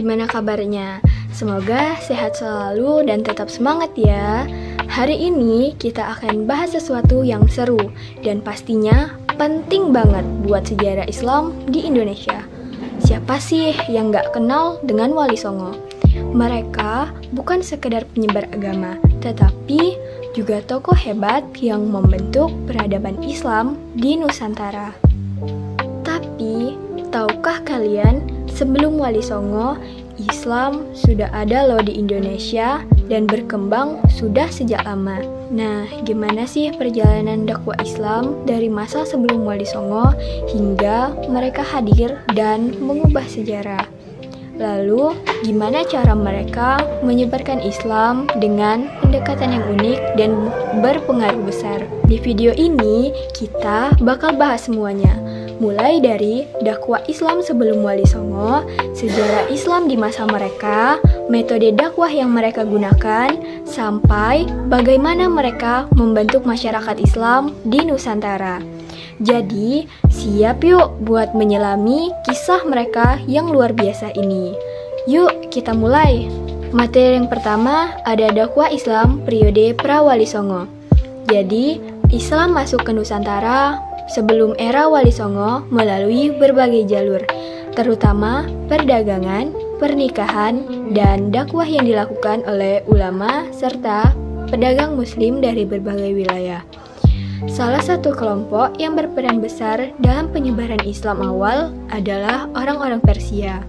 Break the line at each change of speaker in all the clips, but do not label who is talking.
gimana kabarnya? Semoga sehat selalu dan tetap semangat ya. Hari ini kita akan bahas sesuatu yang seru dan pastinya penting banget buat sejarah Islam di Indonesia. Siapa sih yang gak kenal dengan Wali Songo? Mereka bukan sekedar penyebar agama, tetapi juga tokoh hebat yang membentuk peradaban Islam di Nusantara. Tapi, tahukah kalian, sebelum Wali Songo, Islam sudah ada loh di Indonesia dan berkembang sudah sejak lama. Nah, gimana sih perjalanan dakwah Islam dari masa sebelum Wali Songo hingga mereka hadir dan mengubah sejarah? Lalu, gimana cara mereka menyebarkan Islam dengan pendekatan yang unik dan berpengaruh besar? Di video ini, kita bakal bahas semuanya. Mulai dari dakwah Islam sebelum Wali Songo, sejarah Islam di masa mereka, metode dakwah yang mereka gunakan, sampai bagaimana mereka membentuk masyarakat Islam di Nusantara. Jadi, siap yuk buat menyelami kisah mereka yang luar biasa ini. Yuk, kita mulai. Materi yang pertama ada dakwah Islam periode pra-Wali Songo. Jadi, Islam masuk ke Nusantara sebelum era Wali Songo melalui berbagai jalur, terutama perdagangan, pernikahan, dan dakwah yang dilakukan oleh ulama serta pedagang muslim dari berbagai wilayah. Salah satu kelompok yang berperan besar dalam penyebaran Islam awal adalah orang-orang Persia.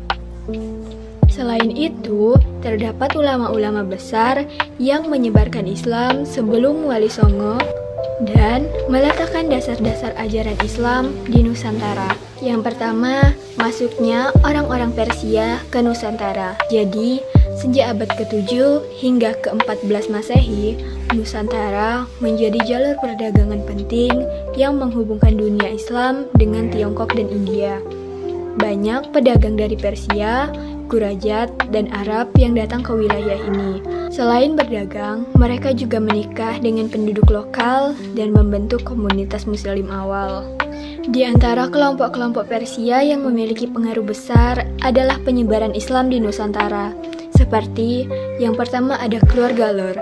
Selain itu, terdapat ulama-ulama besar yang menyebarkan Islam sebelum Wali Songo dan meletakkan dasar-dasar ajaran Islam di Nusantara. Yang pertama, masuknya orang-orang Persia ke Nusantara. Jadi, sejak abad ke-7 hingga ke-14 Masehi, Nusantara menjadi jalur perdagangan penting yang menghubungkan dunia Islam dengan Tiongkok dan India. Banyak pedagang dari Persia, Quraisy, dan Arab yang datang ke wilayah ini. Selain berdagang, mereka juga menikah dengan penduduk lokal dan membentuk komunitas Muslim awal. Di antara kelompok-kelompok Persia yang memiliki pengaruh besar adalah penyebaran Islam di Nusantara. Seperti yang pertama ada keluarga Lor.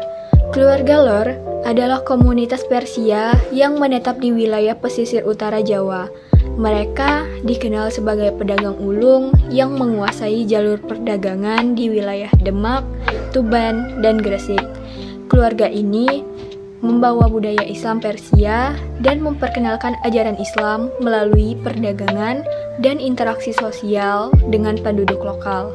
Keluarga Lor adalah komunitas Persia yang menetap di wilayah pesisir utara Jawa. Mereka dikenal sebagai pedagang ulung yang menguasai jalur perdagangan di wilayah Demak, Tuban, dan Gresik. Keluarga ini membawa budaya Islam Persia dan memperkenalkan ajaran Islam melalui perdagangan dan interaksi sosial dengan penduduk lokal.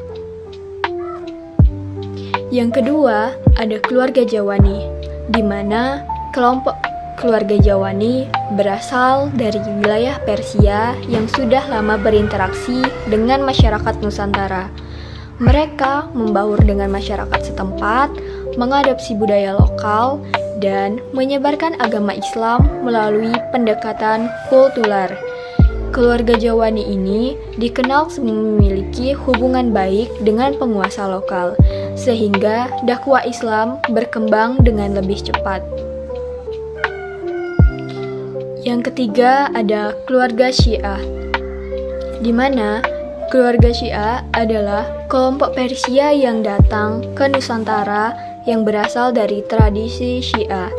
Yang kedua, ada keluarga Jawani, di mana kelompok keluarga Jawani berasal dari wilayah Persia yang sudah lama berinteraksi dengan masyarakat Nusantara. Mereka membaur dengan masyarakat setempat, mengadopsi budaya lokal, dan menyebarkan agama Islam melalui pendekatan kultural. Keluarga Jawani ini dikenal memiliki hubungan baik dengan penguasa lokal, sehingga dakwah Islam berkembang dengan lebih cepat. Yang ketiga ada keluarga Syiah, di mana keluarga Syiah adalah kelompok Persia yang datang ke Nusantara yang berasal dari tradisi Syiah.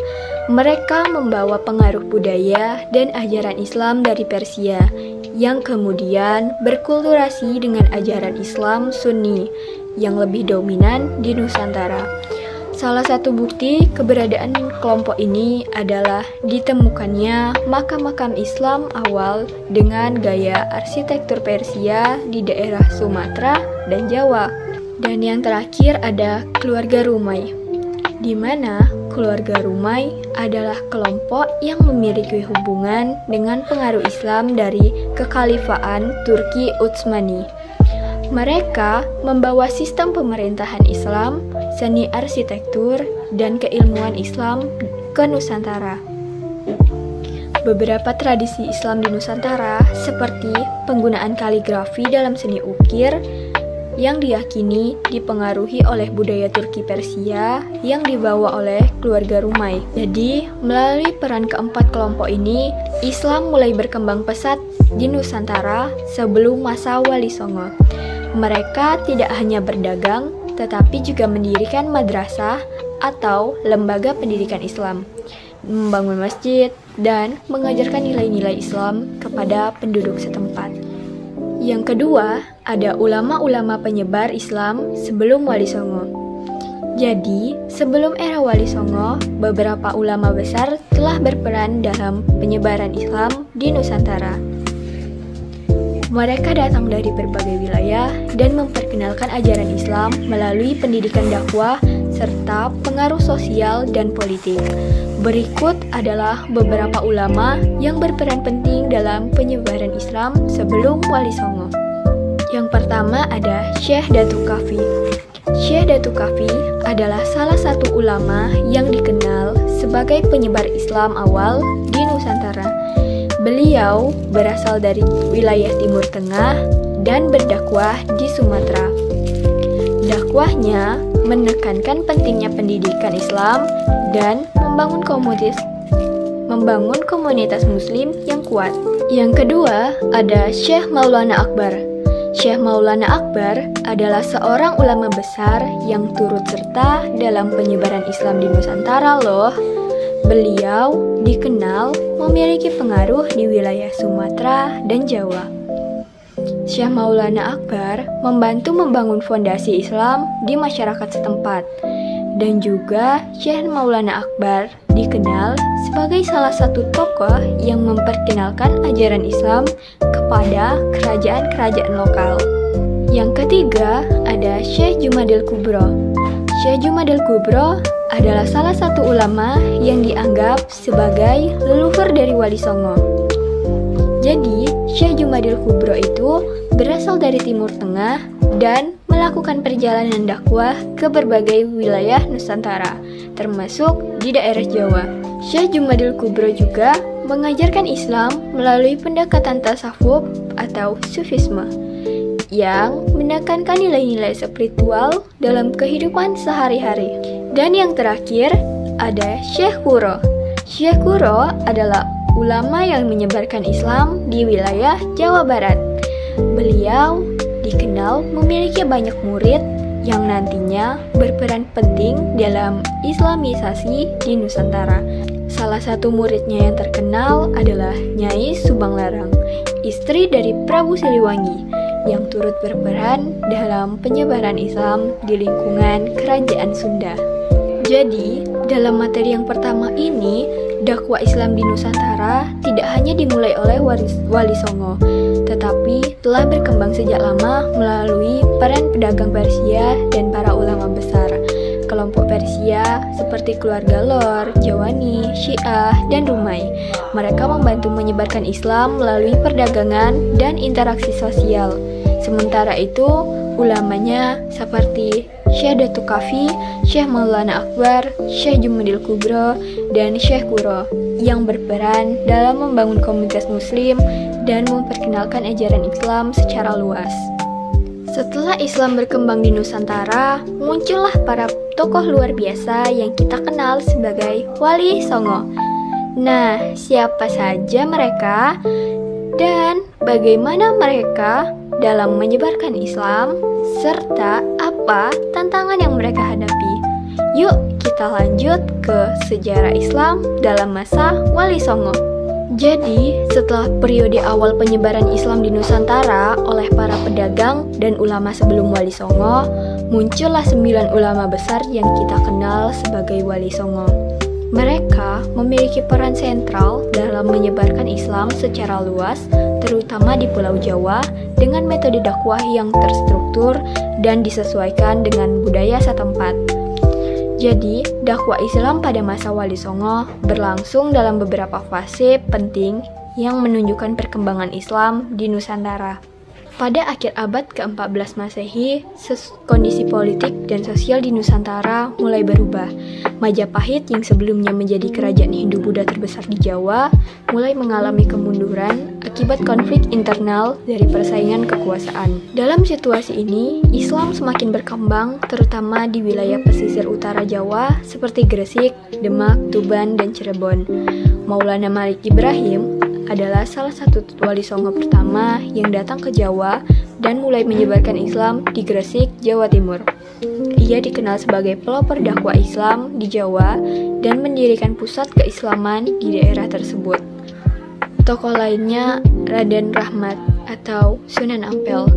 Mereka membawa pengaruh budaya dan ajaran Islam dari Persia yang kemudian berkulturasi dengan ajaran Islam Sunni yang lebih dominan di Nusantara. Salah satu bukti keberadaan kelompok ini adalah ditemukannya makam-makam Islam awal dengan gaya arsitektur Persia di daerah Sumatera dan Jawa. Dan yang terakhir ada keluarga Rumai, di mana keluarga Rumai adalah kelompok yang memiliki hubungan dengan pengaruh Islam dari Kekhalifahan Turki Utsmani. Mereka membawa sistem pemerintahan Islam, seni arsitektur, dan keilmuan Islam ke Nusantara. Beberapa tradisi Islam di Nusantara seperti penggunaan kaligrafi dalam seni ukir yang diyakini dipengaruhi oleh budaya Turki Persia yang dibawa oleh keluarga Rumai. Jadi, melalui peran keempat kelompok ini, Islam mulai berkembang pesat di Nusantara sebelum masa Wali Songo. Mereka tidak hanya berdagang, tetapi juga mendirikan madrasah atau lembaga pendidikan Islam, membangun masjid, dan mengajarkan nilai-nilai Islam kepada penduduk setempat. Yang kedua, ada ulama-ulama penyebar Islam sebelum Wali Songo. Jadi, sebelum era Wali Songo, beberapa ulama besar telah berperan dalam penyebaran Islam di Nusantara. Mereka datang dari berbagai wilayah dan memperkenalkan ajaran Islam melalui pendidikan dakwah serta pengaruh sosial dan politik. Berikut adalah beberapa ulama yang berperan penting dalam penyebaran Islam sebelum Wali Songo. Yang pertama ada Syekh Datuk Kafi. Syekh Datuk Kafi adalah salah satu ulama yang dikenal sebagai penyebar Islam awal di Nusantara. Beliau berasal dari wilayah Timur Tengah dan berdakwah di Sumatera. Dakwahnya menekankan pentingnya pendidikan Islam dan membangun komunitas Muslim yang kuat. Yang kedua ada Syekh Maulana Akbar. Syekh Maulana Akbar adalah seorang ulama besar yang turut serta dalam penyebaran Islam di Nusantara loh. Beliau dikenal memiliki pengaruh di wilayah Sumatera dan Jawa. Syekh Maulana Akbar membantu membangun fondasi Islam di masyarakat setempat. Dan juga Syekh Maulana Akbar dikenal sebagai salah satu tokoh yang memperkenalkan ajaran Islam kepada kerajaan-kerajaan lokal. Yang ketiga ada Syekh Jumadil Kubro. Syekh Jumadil Kubro adalah salah satu ulama yang dianggap sebagai leluhur dari Wali Songo. Jadi, Syekh Jumadil Kubro itu berasal dari Timur Tengah dan melakukan perjalanan dakwah ke berbagai wilayah Nusantara, termasuk di daerah Jawa. Syekh Jumadil Kubro juga mengajarkan Islam melalui pendekatan tasawuf atau sufisme yang menekankan nilai-nilai spiritual dalam kehidupan sehari-hari. Dan yang terakhir ada Syekh Kuro. Syekh Kuro adalah ulama yang menyebarkan Islam di wilayah Jawa Barat. Beliau dikenal memiliki banyak murid yang nantinya berperan penting dalam Islamisasi di Nusantara. Salah satu muridnya yang terkenal adalah Nyai Subang Larang, istri dari Prabu Siliwangi, yang turut berperan dalam penyebaran Islam di lingkungan Kerajaan Sunda. Jadi, dalam materi yang pertama ini, dakwah Islam di Nusantara tidak hanya dimulai oleh Wali Songo, tetapi telah berkembang sejak lama melalui peran pedagang Persia dan para ulama besar. Kelompok Persia seperti keluarga Lor, Jawani, Syiah, dan Rumai. Mereka membantu menyebarkan Islam melalui perdagangan dan interaksi sosial. Sementara itu, ulamanya seperti Syekh Datuk Kafi, Syekh Maulana Akbar, Syekh Jumadil Kubro, dan Syekh Kuro yang berperan dalam membangun komunitas Muslim dan memperkenalkan ajaran Islam secara luas. Setelah Islam berkembang di Nusantara, muncullah para tokoh luar biasa yang kita kenal sebagai Wali Songo. Nah, siapa saja mereka dan bagaimana mereka dalam menyebarkan Islam, serta apa tantangan yang mereka hadapi? Yuk kita lanjut ke sejarah Islam dalam masa Wali Songo. Jadi, setelah periode awal penyebaran Islam di Nusantara oleh para pedagang dan ulama sebelum Wali Songo, muncullah 9 ulama besar yang kita kenal sebagai Wali Songo. Mereka memiliki peran sentral dalam menyebarkan Islam secara luas, terutama di Pulau Jawa, dengan metode dakwah yang terstruktur dan disesuaikan dengan budaya setempat. Jadi, dakwah Islam pada masa Wali Songo berlangsung dalam beberapa fase penting yang menunjukkan perkembangan Islam di Nusantara. Pada akhir abad ke-14 Masehi, kondisi politik dan sosial di Nusantara mulai berubah. Majapahit yang sebelumnya menjadi kerajaan Hindu-Buddha terbesar di Jawa mulai mengalami kemunduran akibat konflik internal dari persaingan kekuasaan. Dalam situasi ini, Islam semakin berkembang terutama di wilayah pesisir utara Jawa seperti Gresik, Demak, Tuban, dan Cirebon. Maulana Malik Ibrahim adalah salah satu Wali Songo pertama yang datang ke Jawa dan mulai menyebarkan Islam di Gresik, Jawa Timur. Ia dikenal sebagai pelopor dakwah Islam di Jawa dan mendirikan pusat keislaman di daerah tersebut. Tokoh lainnya Raden Rahmat atau Sunan Ampel,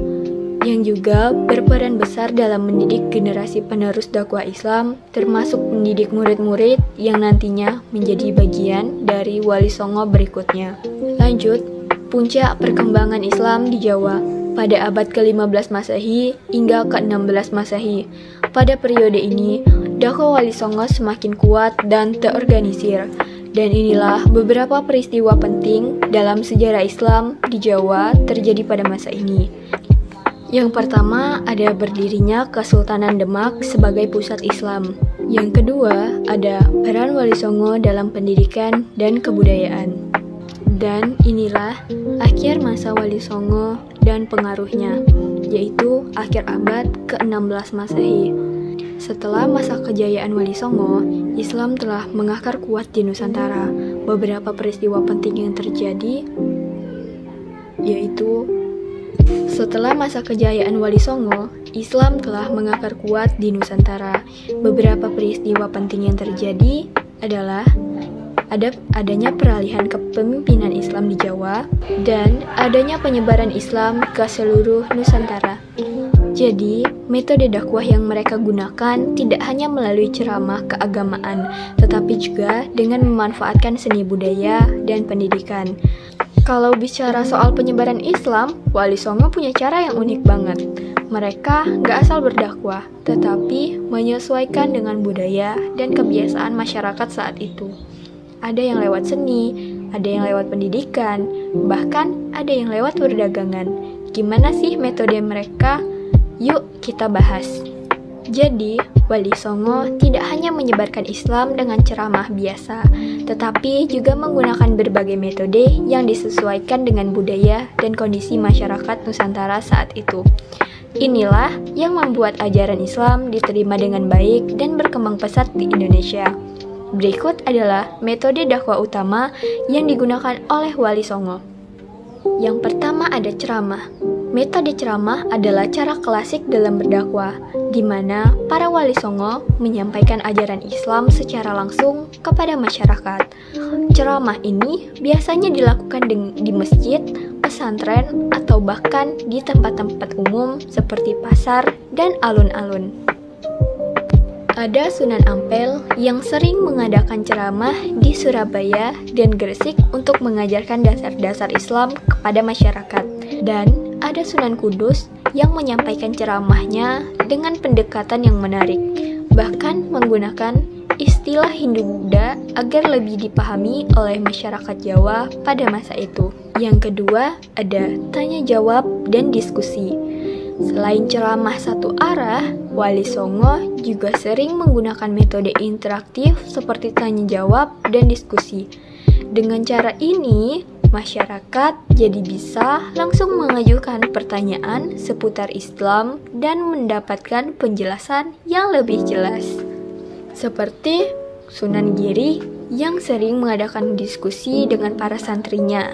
yang juga berperan besar dalam mendidik generasi penerus dakwah Islam, termasuk mendidik murid-murid yang nantinya menjadi bagian dari Wali Songo berikutnya. Lanjut, puncak perkembangan Islam di Jawa pada abad ke-15 Masehi hingga ke-16 Masehi. Pada periode ini, dakwah Wali Songo semakin kuat dan terorganisir. Dan inilah beberapa peristiwa penting dalam sejarah Islam di Jawa terjadi pada masa ini. Yang pertama ada berdirinya Kesultanan Demak sebagai pusat Islam. Yang kedua ada peran Wali Songo dalam pendidikan dan kebudayaan. Dan inilah akhir masa Wali Songo dan pengaruhnya, yaitu akhir abad ke-16 Masehi. Setelah masa kejayaan Wali Songo, Islam telah mengakar kuat di Nusantara. Beberapa peristiwa penting yang terjadi yaitu setelah masa kejayaan Wali Songo, Islam telah mengakar kuat di Nusantara. Beberapa peristiwa penting yang terjadi adalah adanya peralihan kepemimpinan Islam di Jawa dan adanya penyebaran Islam ke seluruh Nusantara. Jadi, metode dakwah yang mereka gunakan tidak hanya melalui ceramah keagamaan, tetapi juga dengan memanfaatkan seni budaya dan pendidikan. Kalau bicara soal penyebaran Islam, Wali Songo punya cara yang unik banget. Mereka nggak asal berdakwah, tetapi menyesuaikan dengan budaya dan kebiasaan masyarakat saat itu. Ada yang lewat seni, ada yang lewat pendidikan, bahkan ada yang lewat perdagangan. Gimana sih metode mereka? Yuk kita bahas. Jadi, Wali Songo tidak hanya menyebarkan Islam dengan ceramah biasa, tetapi juga menggunakan berbagai metode yang disesuaikan dengan budaya dan kondisi masyarakat Nusantara saat itu. Inilah yang membuat ajaran Islam diterima dengan baik dan berkembang pesat di Indonesia. Berikut adalah metode dakwah utama yang digunakan oleh Wali Songo. Yang pertama ada ceramah. Metode ceramah adalah cara klasik dalam berdakwah, di mana para Wali Songo menyampaikan ajaran Islam secara langsung kepada masyarakat. Ceramah ini biasanya dilakukan di masjid, pesantren, atau bahkan di tempat-tempat umum seperti pasar dan alun-alun. Ada Sunan Ampel yang sering mengadakan ceramah di Surabaya dan Gresik untuk mengajarkan dasar-dasar Islam kepada masyarakat. Dan ada Sunan Kudus yang menyampaikan ceramahnya dengan pendekatan yang menarik, bahkan menggunakan istilah Hindu-Buddha agar lebih dipahami oleh masyarakat Jawa pada masa itu. Yang kedua ada tanya jawab dan diskusi. Selain ceramah satu arah, Wali Songo juga sering menggunakan metode interaktif seperti tanya jawab dan diskusi. Dengan cara ini, masyarakat jadi bisa langsung mengajukan pertanyaan seputar Islam dan mendapatkan penjelasan yang lebih jelas. Seperti Sunan Giri yang sering mengadakan diskusi dengan para santrinya.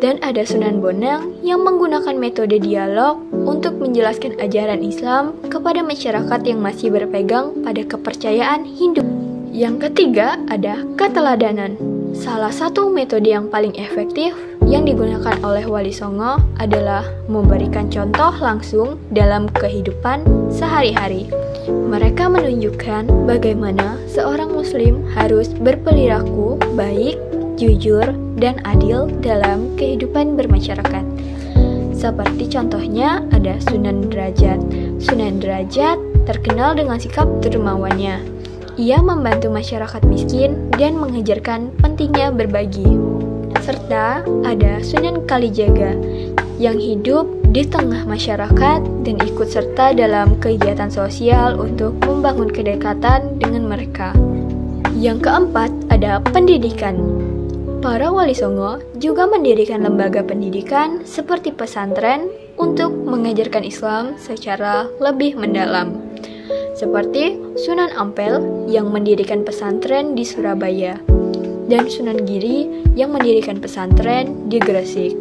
Dan ada Sunan Bonang yang menggunakan metode dialog untuk menjelaskan ajaran Islam kepada masyarakat yang masih berpegang pada kepercayaan Hindu. Yang ketiga ada keteladanan. Salah satu metode yang paling efektif yang digunakan oleh Wali Songo adalah memberikan contoh langsung dalam kehidupan sehari-hari. Mereka menunjukkan bagaimana seorang muslim harus berperilaku baik, jujur, dan adil dalam kehidupan bermasyarakat. Seperti contohnya ada Sunan Derajat. Sunan Derajat terkenal dengan sikap dermawannya. Ia membantu masyarakat miskin dan mengajarkan pentingnya berbagi. Serta ada Sunan Kalijaga yang hidup di tengah masyarakat dan ikut serta dalam kegiatan sosial untuk membangun kedekatan dengan mereka. Yang keempat ada pendidikan. Para Wali Songo juga mendirikan lembaga pendidikan seperti pesantren untuk mengajarkan Islam secara lebih mendalam. Seperti Sunan Ampel yang mendirikan pesantren di Surabaya dan Sunan Giri yang mendirikan pesantren di Gresik.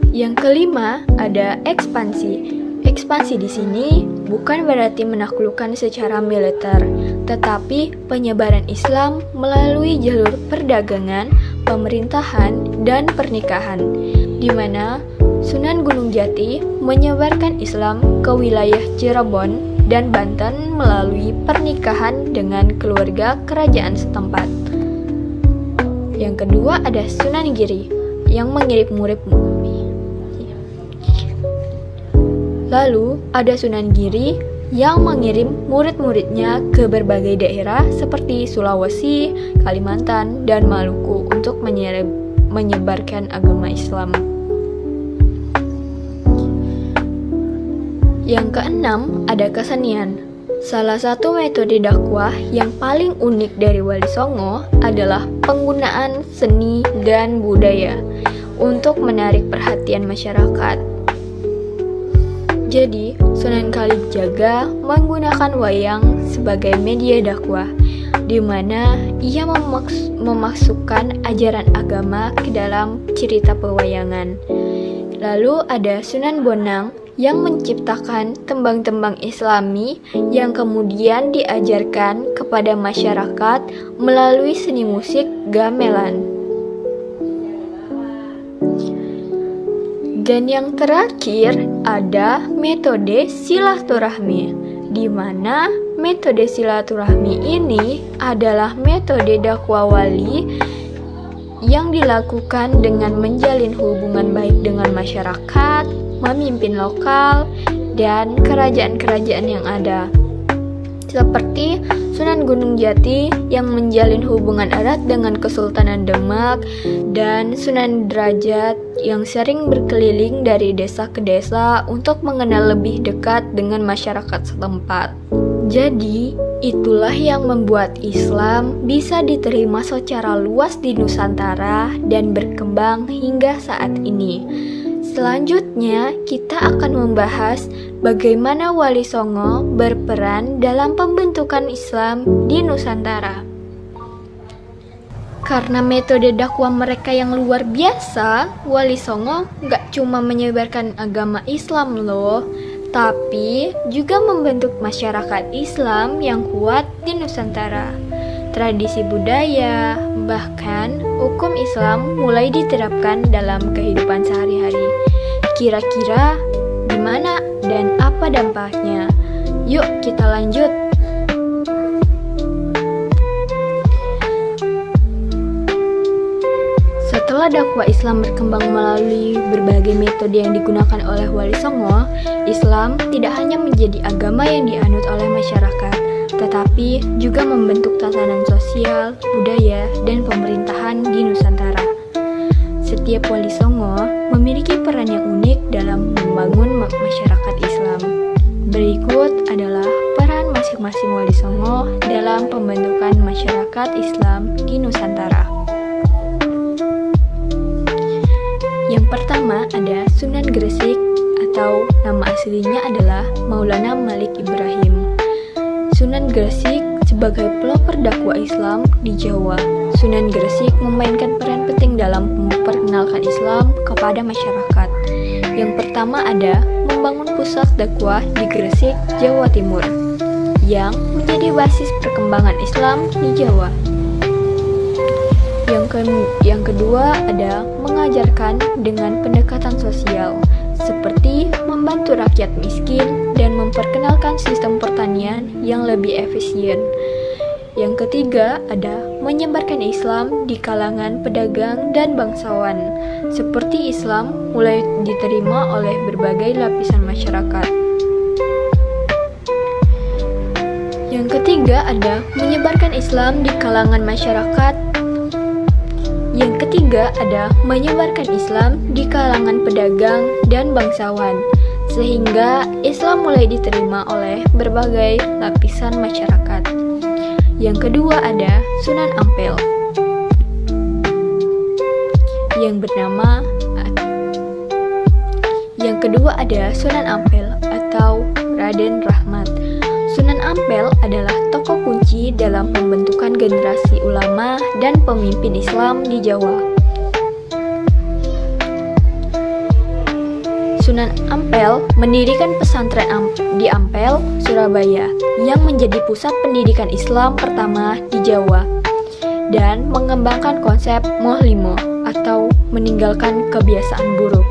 Yang kelima ada ekspansi. Ekspansi di sini bukan berarti menaklukkan secara militer, tetapi penyebaran Islam melalui jalur perdagangan, pemerintahan, dan pernikahan, di mana Sunan Gunung Jati menyebarkan Islam ke wilayah Cirebon dan Banten melalui pernikahan dengan keluarga kerajaan setempat. Yang kedua ada Sunan Giri yang mengirim murid. Lalu ada Sunan Giri yang mengirim murid-muridnya ke berbagai daerah seperti Sulawesi, Kalimantan, dan Maluku untuk menyebarkan agama Islam. Yang keenam ada kesenian. Salah satu metode dakwah yang paling unik dari Wali Songo adalah penggunaan seni dan budaya untuk menarik perhatian masyarakat. Jadi, Sunan Kalijaga menggunakan wayang sebagai media dakwah, di mana ia memasukkan ajaran agama ke dalam cerita pewayangan. Lalu ada Sunan Bonang yang menciptakan tembang-tembang Islami yang kemudian diajarkan kepada masyarakat melalui seni musik gamelan. Dan yang terakhir ada metode silaturahmi, di mana metode silaturahmi ini adalah metode dakwah wali yang dilakukan dengan menjalin hubungan baik dengan masyarakat, memimpin lokal, dan kerajaan-kerajaan yang ada. Seperti Sunan Gunung Jati yang menjalin hubungan erat dengan Kesultanan Demak, dan Sunan Derajat yang sering berkeliling dari desa ke desa untuk mengenal lebih dekat dengan masyarakat setempat. Jadi, itulah yang membuat Islam bisa diterima secara luas di Nusantara dan berkembang hingga saat ini. Selanjutnya, kita akan membahas bagaimana Wali Songo berperan dalam pembentukan Islam di Nusantara. Karena metode dakwah mereka yang luar biasa, Wali Songo gak cuma menyebarkan agama Islam loh, tapi juga membentuk masyarakat Islam yang kuat di Nusantara. Tradisi budaya, bahkan hukum Islam mulai diterapkan dalam kehidupan sehari-hari. Kira-kira gimana dan apa dampaknya? Yuk kita lanjut. Setelah dakwah Islam berkembang melalui berbagai metode yang digunakan oleh Wali Songo, Islam tidak hanya menjadi agama yang dianut oleh masyarakat, tetapi juga membentuk tatanan sosial, budaya, dan pemerintahan di Nusantara. Setiap Wali Songo memiliki peran yang unik dalam membangun masyarakat Islam. Berikut adalah peran masing-masing Wali Songo dalam pembentukan masyarakat Islam di Nusantara. Yang pertama ada Sunan Gresik, atau nama aslinya adalah Maulana Malik Ibrahim. Sunan Gresik sebagai pelopor dakwah Islam di Jawa. Sunan Gresik memainkan peran penting dalam memperkenalkan Islam kepada masyarakat. Yang pertama ada membangun pusat dakwah di Gresik, Jawa Timur, yang menjadi basis perkembangan Islam di Jawa. Yang kedua ada mengajarkan dengan pendekatan sosial, seperti membantu rakyat miskin dan memperkenalkan sistem pertanian yang lebih efisien. Yang ketiga ada menyebarkan Islam di kalangan pedagang dan bangsawan, seperti Islam mulai diterima oleh berbagai lapisan masyarakat. Yang ketiga ada menyebarkan Islam di kalangan masyarakat. Yang ketiga ada menyebarkan Islam di kalangan pedagang dan bangsawan, sehingga Islam mulai diterima oleh berbagai lapisan masyarakat. Yang kedua ada Sunan Ampel, Yang kedua ada Sunan Ampel atau Raden Rahmat. Sunan Ampel adalah tokoh kunci dalam pembentukan generasi ulama dan pemimpin Islam di Jawa. Sunan Ampel mendirikan pesantren di Ampel, Surabaya, yang menjadi pusat pendidikan Islam pertama di Jawa, dan mengembangkan konsep mohlimo atau meninggalkan kebiasaan buruk.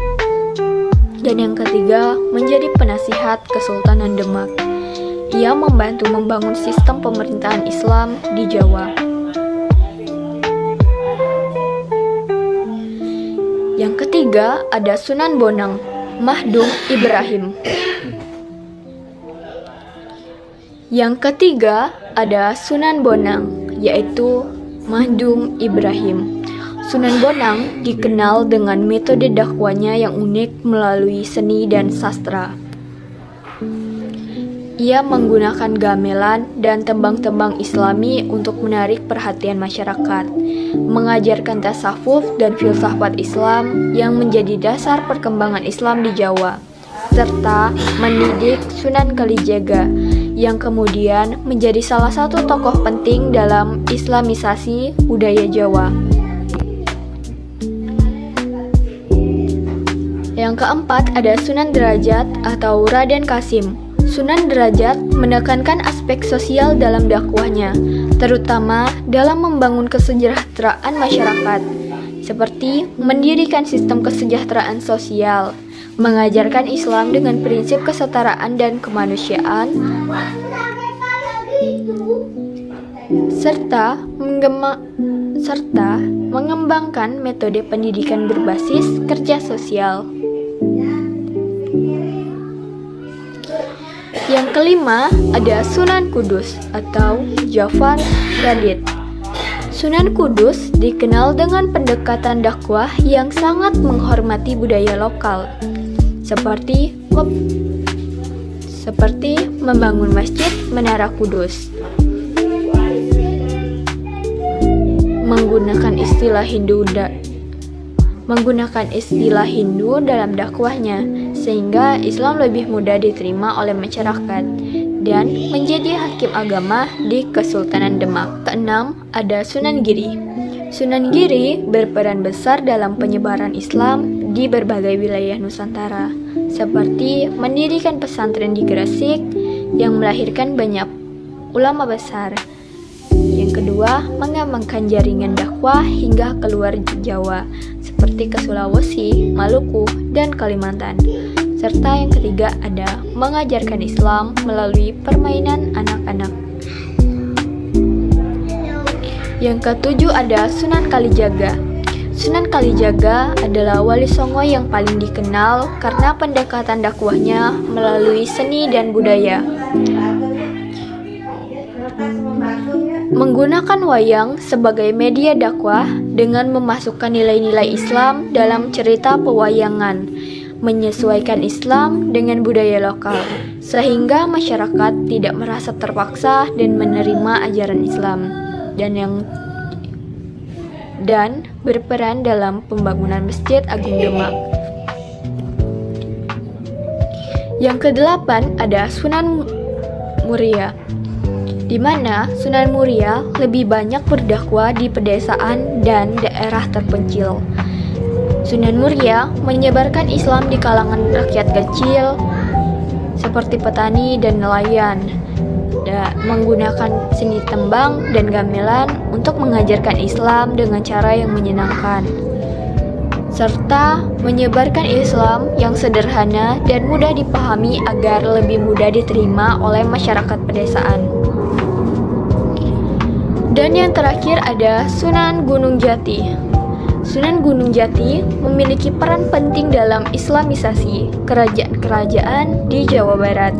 Dan yang ketiga, menjadi penasihat Kesultanan Demak. Ia membantu membangun sistem pemerintahan Islam di Jawa. Yang ketiga ada Sunan Bonang Mahdum Ibrahim. Yang ketiga ada Sunan Bonang, yaitu Mahdum Ibrahim. Sunan Bonang dikenal dengan metode dakwahnya yang unik melalui seni dan sastra. Ia menggunakan gamelan dan tembang-tembang Islami untuk menarik perhatian masyarakat, mengajarkan tasawuf dan filsafat Islam yang menjadi dasar perkembangan Islam di Jawa, serta mendidik Sunan Kalijaga yang kemudian menjadi salah satu tokoh penting dalam Islamisasi budaya Jawa. Yang keempat ada Sunan Derajat atau Raden Kasim. Sunan Derajat menekankan aspek sosial dalam dakwahnya, terutama dalam membangun kesejahteraan masyarakat, seperti mendirikan sistem kesejahteraan sosial, mengajarkan Islam dengan prinsip kesetaraan dan kemanusiaan, serta mengembangkan metode pendidikan berbasis kerja sosial. Yang kelima ada Sunan Kudus atau Jafar Radit. Sunan Kudus dikenal dengan pendekatan dakwah yang sangat menghormati budaya lokal, seperti membangun masjid Menara Kudus, menggunakan istilah Hindu dalam dakwahnya, sehingga Islam lebih mudah diterima oleh masyarakat dan menjadi hakim agama di Kesultanan Demak. Keenam, ada Sunan Giri. Sunan Giri berperan besar dalam penyebaran Islam di berbagai wilayah Nusantara, seperti mendirikan pesantren di Gresik yang melahirkan banyak ulama besar. Yang kedua, mengembangkan jaringan dakwah hingga keluar Jawa, seperti ke Sulawesi, Maluku, dan Kalimantan. Serta yang ketiga ada mengajarkan Islam melalui permainan anak-anak. Yang ketujuh ada Sunan Kalijaga. Sunan Kalijaga adalah wali songo yang paling dikenal karena pendekatan dakwahnya melalui seni dan budaya. Menggunakan wayang sebagai media dakwah dengan memasukkan nilai-nilai Islam dalam cerita pewayangan, menyesuaikan Islam dengan budaya lokal, sehingga masyarakat tidak merasa terpaksa dan menerima ajaran Islam, dan berperan dalam pembangunan Masjid Agung Demak. Yang kedelapan ada Sunan Muria, di mana Sunan Muria lebih banyak berdakwah di pedesaan dan daerah terpencil. Sunan Muria menyebarkan Islam di kalangan rakyat kecil seperti petani dan nelayan, dan menggunakan seni tembang dan gamelan untuk mengajarkan Islam dengan cara yang menyenangkan, serta menyebarkan Islam yang sederhana dan mudah dipahami agar lebih mudah diterima oleh masyarakat pedesaan. Dan yang terakhir ada Sunan Gunung Jati. Sunan Gunung Jati memiliki peran penting dalam Islamisasi kerajaan-kerajaan di Jawa Barat.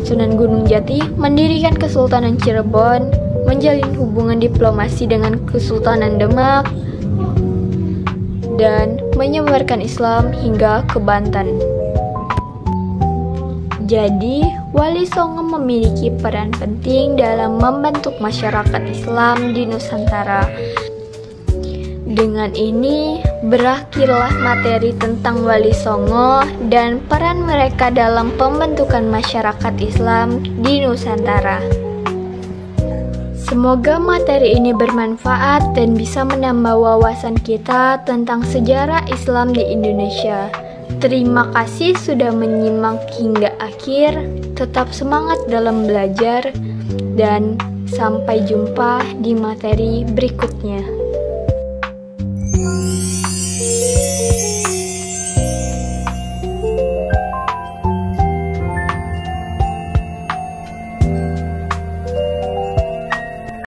Sunan Gunung Jati mendirikan Kesultanan Cirebon, menjalin hubungan diplomasi dengan Kesultanan Demak, dan menyebarkan Islam hingga ke Banten. Jadi, Wali Songo memiliki peran penting dalam membentuk masyarakat Islam di Nusantara. Dengan ini, berakhirlah materi tentang Wali Songo dan peran mereka dalam pembentukan masyarakat Islam di Nusantara. Semoga materi ini bermanfaat dan bisa menambah wawasan kita tentang sejarah Islam di Indonesia. Terima kasih sudah menyimak hingga akhir. Tetap semangat dalam belajar dan sampai jumpa di materi berikutnya.